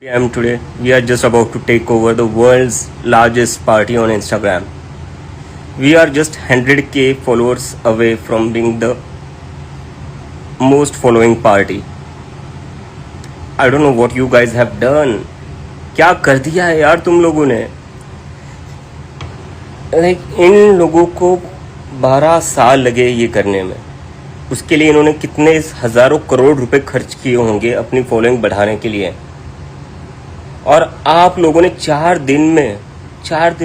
Today we are just about to take over the world's largest party on Instagram. We are just 100k followers away from being the most following party. I don't know what you guys have done. क्या कर दिया है यार तुम लोगों ने? इन लोगों को 12 साल लगे ये करने में. उसके लिए इन्होंने कितने हजारों करोड़ रुपए खर्च किए होंगे अपनी फॉलोइंग बढ़ाने के लिए. और आप लोगों ने 4 दिन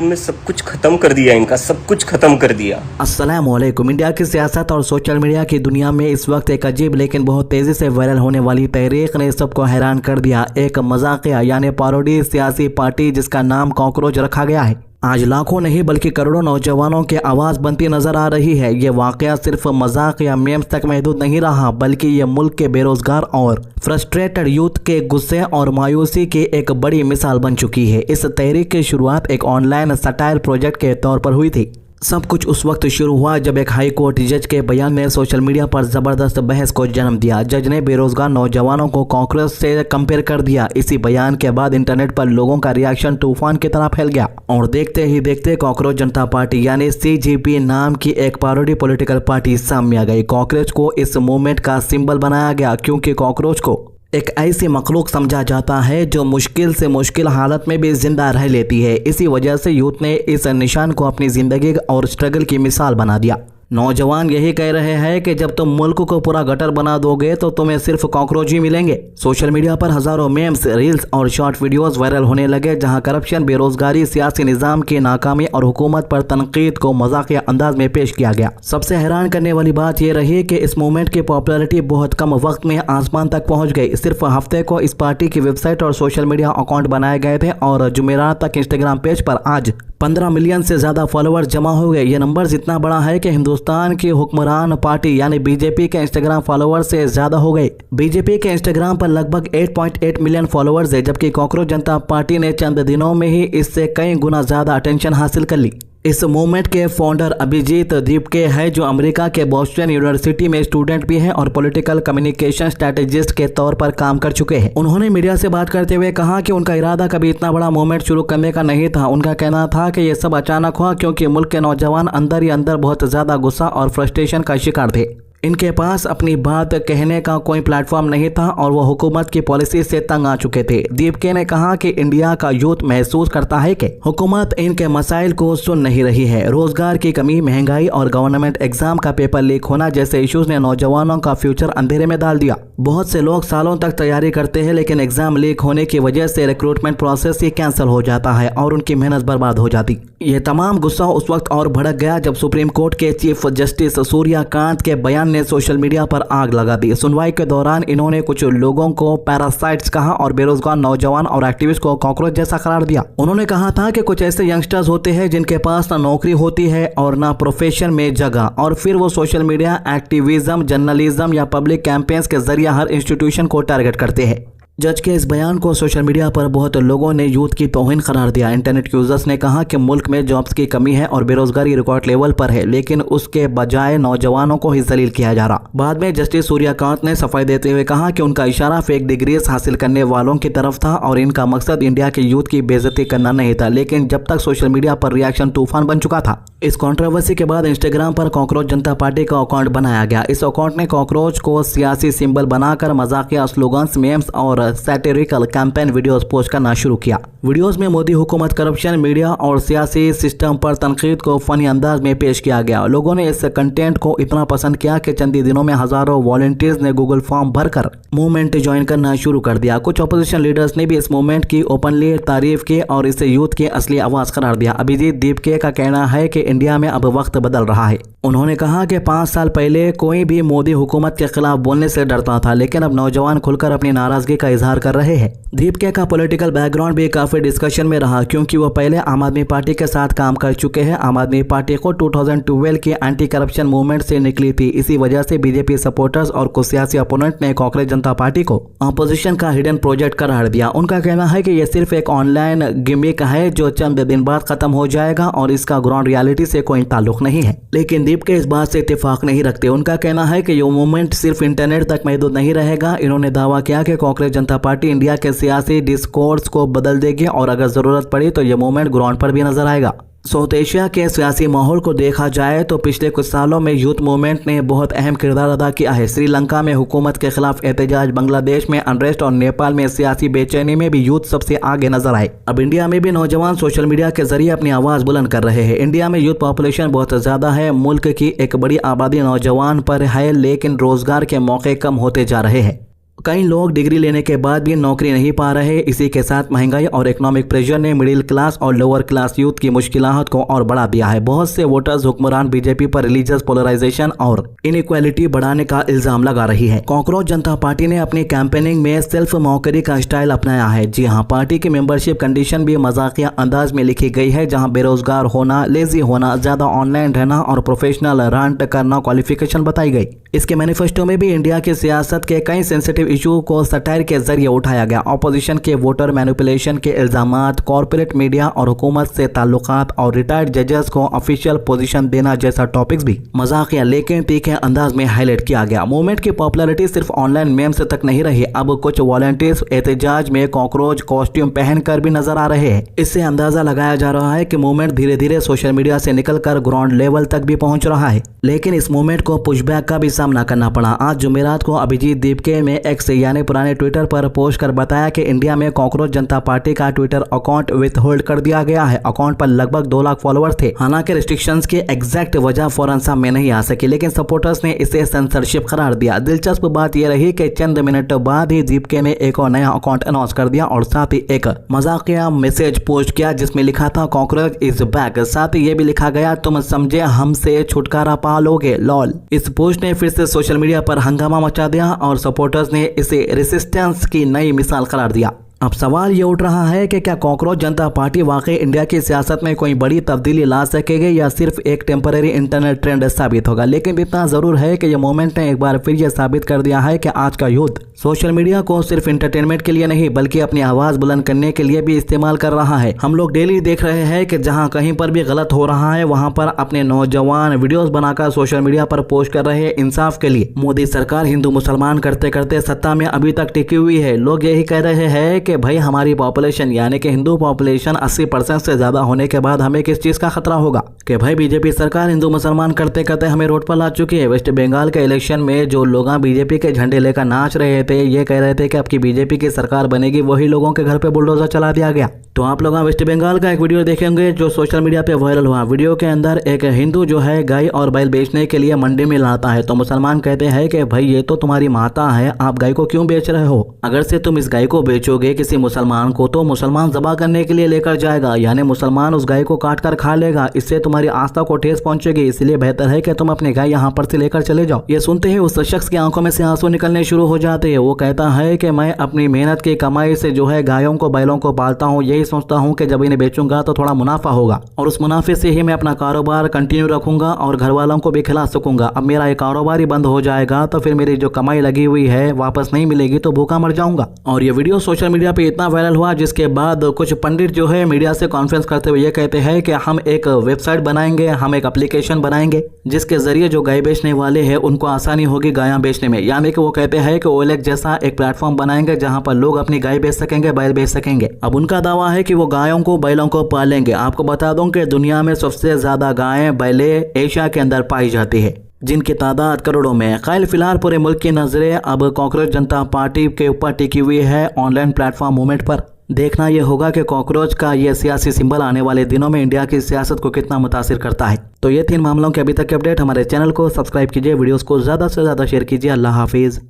में सब कुछ खत्म कर दिया. इनका सब कुछ खत्म कर दिया. अस्सलामुअलैकुम. इंडिया की सियासत और सोशल मीडिया की दुनिया में इस वक्त एक अजीब लेकिन बहुत तेजी से वायरल होने वाली तहरीक ने सबको हैरान कर दिया. एक मजाकिया यानी पैरोडी सियासी पार्टी जिसका नाम कॉकरोच रखा गया है आज लाखों नहीं बल्कि करोड़ों नौजवानों की आवाज बनती नजर आ रही है. ये वाकया सिर्फ मजाक या मेम्स तक महदूद नहीं रहा बल्कि ये मुल्क के बेरोजगार और फ्रस्ट्रेटेड यूथ के गुस्से और मायूसी की एक बड़ी मिसाल बन चुकी है. इस तहरीक की शुरुआत एक ऑनलाइन सटायर प्रोजेक्ट के तौर पर हुई थी. सब कुछ उस वक्त शुरू हुआ जब एक हाई कोर्ट जज के बयान ने सोशल मीडिया पर जबरदस्त बहस को जन्म दिया. जज ने बेरोजगार नौजवानों को कॉकरोच से कंपेयर कर दिया. इसी बयान के बाद इंटरनेट पर लोगों का रिएक्शन तूफान की तरह फैल गया और देखते ही देखते कॉकरोच जनता पार्टी यानी CJP नाम की एक पैरोडी पॉलिटिकल पार्टी सामने आ गई. कॉकरोच को इस मूवमेंट का सिंबल बनाया गया क्योंकि कॉकरोच को एक ऐसी मखलूक समझा जाता है जो मुश्किल से मुश्किल हालत में भी जिंदा रह लेती है. इसी वजह से यूथ ने इस निशान को अपनी जिंदगी और स्ट्रगल की मिसाल बना दिया. नौजवान यही कह रहे हैं कि जब तुम मुल्क को पूरा गटर बना दोगे तो तुम्हें सिर्फ कॉकरोच ही मिलेंगे. सोशल मीडिया पर हजारों मेम्स, रील्स और शॉर्ट वीडियोस वायरल होने लगे जहां करप्शन, बेरोजगारी, सियासी निजाम की नाकामी और हुकूमत पर तनकीद को मजाकिया अंदाज में पेश किया गया. सबसे हैरान करने वाली बात यह रही कि इस मूवमेंट की पॉपुलैरिटी बहुत कम वक्त में आसमान तक पहुंच गई. सिर्फ हफ्ते को इस पार्टी की वेबसाइट और सोशल मीडिया अकाउंट बनाए गए थे और जुमेरात तक इंस्टाग्राम पेज पर आज 15 मिलियन से ज्यादा फॉलोअर्स जमा हो गए. ये नंबर इतना बड़ा है कि हिंदुस्तान की हुक्मरान पार्टी यानी BJP के इंस्टाग्राम फॉलोअर्स से ज्यादा हो गए. BJP के इंस्टाग्राम पर लगभग 8.8 मिलियन फॉलोअर्स है जबकि कॉकरोच जनता पार्टी ने चंद दिनों में ही इससे कई गुना ज्यादा अटेंशन हासिल कर ली. इस मूवमेंट के फाउंडर अभिजीत दीपके है जो अमेरिका के बोस्टन यूनिवर्सिटी में स्टूडेंट भी हैं और पॉलिटिकल कम्युनिकेशन स्ट्रेटेजिस्ट के तौर पर काम कर चुके हैं. उन्होंने मीडिया से बात करते हुए कहा कि उनका इरादा कभी इतना बड़ा मूवमेंट शुरू करने का नहीं था. उनका कहना था कि यह सब अचानक हुआ क्योंकि मुल्क के नौजवान अंदर ही अंदर बहुत ज्यादा गुस्सा और फ्रस्ट्रेशन का शिकार थे. इनके पास अपनी बात कहने का कोई प्लेटफॉर्म नहीं था और वो हुकूमत की पॉलिसी से तंग आ चुके थे. दीपके ने कहा कि इंडिया का यूथ महसूस करता है कि हुकूमत इनके मसाइल को सुन नहीं रही है. रोजगार की कमी, महंगाई और गवर्नमेंट एग्जाम का पेपर लीक होना जैसे इश्यूज ने नौजवानों का फ्यूचर अंधेरे में डाल दिया. बहुत से लोग सालों तक तैयारी करते हैं लेकिन एग्जाम लीक होने की वजह से रिक्रूटमेंट प्रोसेस ही कैंसिल हो जाता है और उनकी मेहनत बर्बाद हो जाती. ये तमाम गुस्सा उस वक्त और भड़क गया जब सुप्रीम कोर्ट के चीफ जस्टिस सूर्यकांत के बयान ने सोशल मीडिया पर आग लगा दी. सुनवाई के दौरान इन्होंने कुछ लोगों को पैरासाइट्स कहा और बेरोजगार नौजवान और एक्टिविस्ट को कॉकरोच जैसा करार दिया. उन्होंने कहा था कि कुछ ऐसे यंगस्टर्स होते हैं जिनके पास ना नौकरी होती है और ना प्रोफेशन में जगह और फिर वो सोशल मीडिया एक्टिविज्म, जर्नलिज्म या पब्लिक कैंपेन्स के जरिए हर इंस्टीट्यूशन को टारगेट करते हैं. जज के इस बयान को सोशल मीडिया पर बहुत लोगों ने यूथ की तौहीन करार दिया. इंटरनेट यूजर्स ने कहा कि मुल्क में जॉब्स की कमी है और बेरोजगारी रिकॉर्ड लेवल पर है लेकिन उसके बजाय नौजवानों को ही जलील किया जा रहा. बाद में जस्टिस सूर्यकांत ने सफाई देते हुए कहा कि उनका इशारा फेक डिग्रीज हासिल करने वालों की तरफ था और इनका मकसद इंडिया के यूथ की बेइज्जती करना नहीं था. लेकिन जब तक सोशल मीडिया पर रिएक्शन तूफान बन चुका था. इस कंट्रोवर्सी के बाद इंस्टाग्राम पर कॉकरोच जनता पार्टी का अकाउंट बनाया गया. इस अकाउंट ने कॉकरोच को सियासी सिंबल बनाकर मजाकिया स्लोगन्स, मेम्स और सैटिरिकल कैंपेन वीडियोस पोस्ट करना शुरू किया. वीडियोस में मोदी हुकूमत, करप्शन, मीडिया और सियासी सिस्टम पर तनकीद को फनी अंदाज में पेश किया गया. लोगों ने इस कंटेंट को इतना पसंद किया कि चंद ही दिनों में हजारों वॉलंटियर्स ने गूगल फॉर्म भरकर मूवमेंट ज्वाइन करना शुरू कर दिया. कुछ अपोजिशन लीडर्स ने भी इस मूवमेंट की ओपनली तारीफ की और इसे यूथ की असली आवाज करार दिया. अभिजीत दीपके का कहना है कि इंडिया में अब वक्त बदल रहा है. उन्होंने कहा कि 5 साल पहले कोई भी मोदी हुकूमत के खिलाफ बोलने से डरता था लेकिन अब नौजवान खुलकर अपनी नाराजगी का इजहार कर रहे हैं. दीपके का पॉलिटिकल बैकग्राउंड भी काफी डिस्कशन में रहा क्योंकि वो पहले आम आदमी पार्टी के साथ काम कर चुके हैं. आम आदमी पार्टी को 2012 की एंटी करप्शन मूवमेंट से निकली थी. इसी वजह से BJP सपोर्टर्स और कुछ सियासी अपोनेंट ने कॉकरोच जनता पार्टी को अपोजिशन का हिडन प्रोजेक्ट करार दिया. उनका कहना है कि यह सिर्फ एक ऑनलाइन गिमिक है जो चंद दिन बाद खत्म हो जाएगा और इसका ग्राउंड रियलिटी से कोई ताल्लुक नहीं है. लेकिन दीपके इस बात से इत्तेफाक नहीं रखते. उनका कहना है कि ये मूवमेंट सिर्फ इंटरनेट तक महदूद नहीं रहेगा. इन्होंने दावा किया कि कॉकरोच जनता पार्टी इंडिया के सियासी डिस्कोर्स को बदल देगी और अगर ज़रूरत पड़ी तो ये मूवमेंट ग्राउंड पर भी नजर आएगा। साउथ एशिया के सियासी माहौल को देखा जाए तो पिछले कुछ सालों में यूथ मूवमेंट ने बहुत अहम किरदार अदा किया है। श्रीलंका में हुकूमत के खिलाफ एहतजाज, बांग्लादेश में अनरेस्ट और नेपाल में सियासी बेचैनी में भी यूथ सबसे आगे नजर आए। अब इंडिया में भी नौजवान सोशल मीडिया के जरिए अपनी आवाज बुलंद कर रहे हैं। इंडिया में यूथ पॉपुलेशन बहुत ज्यादा है, मुल्क की एक बड़ी आबादी नौजवान पर है, लेकिन रोजगार के मौके कम होते जा रहे हैं। कई लोग डिग्री लेने के बाद भी नौकरी नहीं पा रहे। इसी के साथ महंगाई और इकोनॉमिक प्रेशर ने मिडिल क्लास और लोअर क्लास यूथ की मुश्किलात को और बढ़ा दिया है। बहुत से वोटर्स हुक्मरान बीजेपी पर रिलीजियस पोलराइजेशन और इनइक्वालिटी बढ़ाने का इल्जाम लगा रही है। कॉकरोच जनता पार्टी ने अपनी कैंपेनिंग में सेल्फ मौकरी का स्टाइल अपनाया है। जी हाँ, पार्टी की मेंबरशिप कंडीशन भी मजाकिया अंदाज में लिखी गई है, जहाँ बेरोजगार होना, लेजी होना, ज्यादा ऑनलाइन रहना और प्रोफेशनल रंट करना क्वालिफिकेशन बताई गई। इसके मैनिफेस्टो में भी इंडिया की सियासत के कई सेंसिटिव इशू को सटायर के जरिए उठाया गया। ऑपोजिशन के वोटर मैनिपुलेशन के इल्जामात, कॉर्पोरेट मीडिया और हुकूमत से ताल्लुकात और रिटायर्ड जजेस को ऑफिशियल पोजीशन देना जैसा टॉपिक्स भी मजाकिया लेकिन तीखे अंदाज में हाईलाइट किया गया। मूवमेंट की पॉपुलैरिटी सिर्फ ऑनलाइन मेम्स तक नहीं रही। अब कुछ वॉलंटियर्स एहतजाज में कॉकरोच कॉस्ट्यूम पहनकर भी नजर आ रहे हैं। इससे अंदाजा लगाया जा रहा है कि मूवमेंट धीरे धीरे सोशल मीडिया से निकलकर ग्राउंड लेवल तक भी पहुंच रहा है, लेकिन इस मूवमेंट को पुशबैक का भी सामना करना पड़ा। आज जुमेरात को अभिजीत दीपके में एक्स यानी पुराने ट्विटर पर पोस्ट कर बताया कि इंडिया में कॉकरोच जनता पार्टी का ट्विटर अकाउंट विथ होल्ड कर दिया गया है। अकाउंट पर लगभग 2 लाख फॉलोअर्स थे। हालांकि रिस्ट्रिक्शंस की एग्जैक्ट वजह फौरन सामने नहीं आ सकी, लेकिन सपोर्टर्स ने इसे सेंसरशिप करार दिया। दिलचस्प बात यह रही कि चंद मिनट बाद ही दीपके ने एक और नया अकाउंट अनाउंस कर दिया और साथ ही एक मजाकिया मैसेज पोस्ट किया जिसमें लिखा था कॉकरोच इज बैक। साथ ही ये भी लिखा गया तुम समझे हमसे छुटकारा पा लोगे लॉल। इस पोस्ट ने फिर से सोशल मीडिया पर हंगामा मचा दिया और सपोर्टर्स ने इसे रेसिस्टेंस की नई मिसाल करार दिया। अब सवाल ये उठ रहा है कि क्या कॉकरोच जनता पार्टी वाकई इंडिया की सियासत में कोई बड़ी तब्दीली ला सकेगी या सिर्फ एक टेम्पररी इंटरनेट ट्रेंड साबित होगा। लेकिन इतना जरूर है कि यह मूवमेंट ने एक बार फिर यह साबित कर दिया है कि आज का यूथ सोशल मीडिया को सिर्फ इंटरटेनमेंट के लिए नहीं बल्कि अपनी आवाज बुलंद करने के लिए भी इस्तेमाल कर रहा है। हम लोग डेली देख रहे हैं कि जहां कहीं पर भी गलत हो रहा है वहां पर अपने नौजवान वीडियोस बनाकर सोशल मीडिया पर पोस्ट कर रहे हैं इंसाफ के लिए। मोदी सरकार हिंदू मुसलमान करते करते सत्ता में अभी तक टिकी हुई है। लोग यही कह रहे हैं कि भाई हमारी पॉपुलेशन यानी कि हिंदू पॉपुलेशन 80% से ज्यादा होने के बाद हमें किस चीज का खतरा होगा कि भाई बीजेपी सरकार हिंदू मुसलमान करते करते हमें रोड पर ला चुकी है। वेस्ट बंगाल के इलेक्शन में जो लोग बीजेपी के झंडे लेकर नाच रहे थे, ये कह रहे थे कि अब की बीजेपी की सरकार बनेगी, वही लोगों के घर पे बुलडोजर चला दिया गया। तो आप लोग वेस्ट बंगाल का एक वीडियो देखेंगे जो सोशल मीडिया पे वायरल हुआ। वीडियो के अंदर एक हिंदू जो है गाय और बैल बेचने के लिए मंडी में लाता है, तो मुसलमान कहते हैं कि भाई ये तो तुम्हारी माता है, आप गाय को क्यों बेच रहे हो? अगर से तुम इस गाय को बेचोगे किसी मुसलमान को तो मुसलमान ज़बा करने के लिए लेकर जाएगा, यानी मुसलमान उस गाय को काट कर खा लेगा। इससे तुम्हारी आस्था को ठेस पहुंचेगी, इसलिए बेहतर है कि तुम अपनी गाय यहाँ पर से लेकर चले जाओ। ये सुनते ही उस शख्स की आंखों में से आंसू निकलने शुरू हो जाते हैं। वो कहता है कि मैं अपनी मेहनत की कमाई से जो है गायों को बैलों को पालता हूँ, यही सोचता हूँ कि जब इन्हें बेचूंगा तो थोड़ा मुनाफा होगा और उस मुनाफे से ही मैं अपना कारोबार कंटिन्यू रखूंगा और घर वालों को भी खिला सकूंगा। अब मेरा ये कारोबार ही बंद हो जाएगा तो फिर मेरी जो कमाई लगी हुई है वापस नहीं मिलेगी तो भूखा मर जाऊंगा। और ये वीडियो सोशल मीडिया पे इतना वायरल हुआ जिसके बाद कुछ पंडित जो है मीडिया से कॉन्फ्रेंस करते हुए ये कहते हैं कि हम एक वेबसाइट बनाएंगे, हम एक एप्लीकेशन बनाएंगे जिसके जरिए जो गाय बेचने वाले हैं उनको आसानी होगी गायें बेचने में। यानी कि वो कहते हैं कि OLX जैसा एक प्लेटफॉर्म बनाएंगे जहां पर लोग अपनी गाय बेच सकेंगे, बैल बेच सकेंगे। अब उनका दावा है कि वो गायों को बैलों को पालेंगे। आपको बता दूं कि दुनिया में सबसे ज्यादा गायें बैले एशिया के अंदर पाई जाती है जिनकी तादाद करोड़ों में। खैर फिलहाल पूरे मुल्क की नजरें अब कॉकरोच जनता पार्टी के ऊपर टिकी हुई है ऑनलाइन प्लेटफॉर्म मूवमेंट पर। देखना यह होगा कि कॉकरोच का यह सियासी सिंबल आने वाले दिनों में इंडिया की सियासत को कितना मुतासिर करता है। तो ये 3 मामलों के अभी तक के अपडेट। हमारे चैनल को सब्सक्राइब कीजिए, वीडियोस को ज़्यादा से ज़्यादा शेयर कीजिए। अल्लाह हाफिज़।